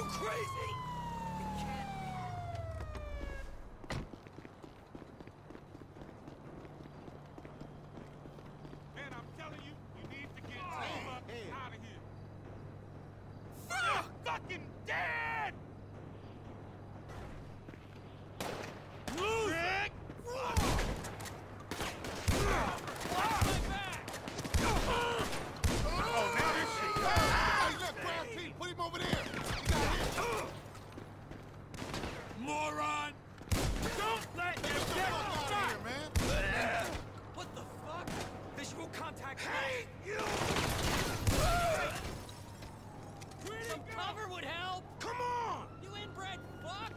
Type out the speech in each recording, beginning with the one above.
crazy? It can't be. Man, I'm telling you, you need to get Toma out of here. Fuck! Fucking dead! Move! Rick! Oh, now this shit. Hey, look, Brown T, put him over there. You got him. Moron! Don't let Get him the get fuck out of shot! here, man. What the fuck? Visual contact. Hey, you! Some cover would help. Come on! You inbred fuck!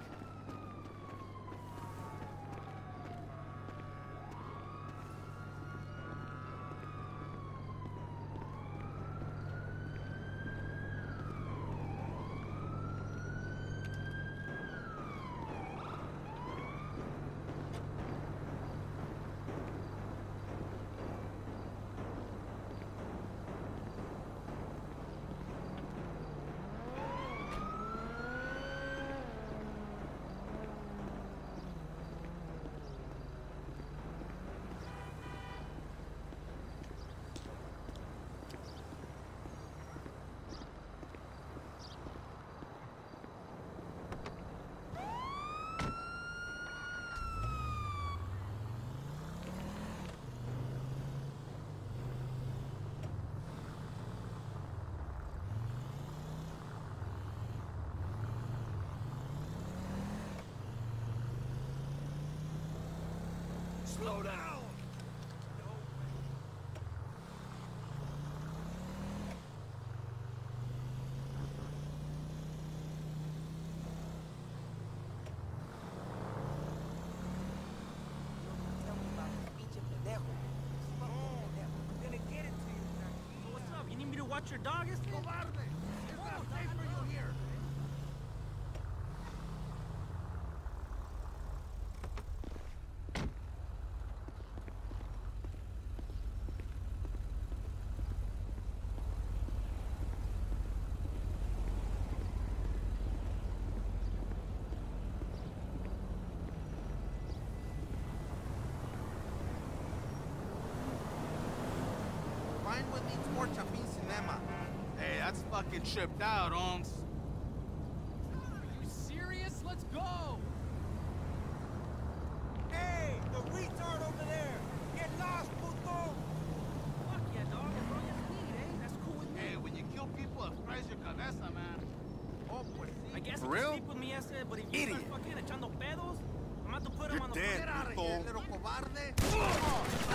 Slow down! What's up? You need me to watch your dog? It's cobarde. It's not safe for you here. Find what needs more Chapin Cinema. Hey, that's fucking tripped out, Holmes. Are you serious? Let's go! Hey, the retard over there! Get lost, puto! Fuck yeah, dog. As long as you need, eh? That's cool with me. Hey, when you kill people, it fries your cabeza, man. Oh, pues I guess For you real? can sleep with me, ese, but if you Idiot. start fucking echando pedos, I'm about to put him You're on the dead, Get out of puto. here. Little cobarde.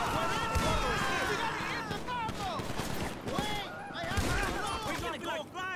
We're gonna go fly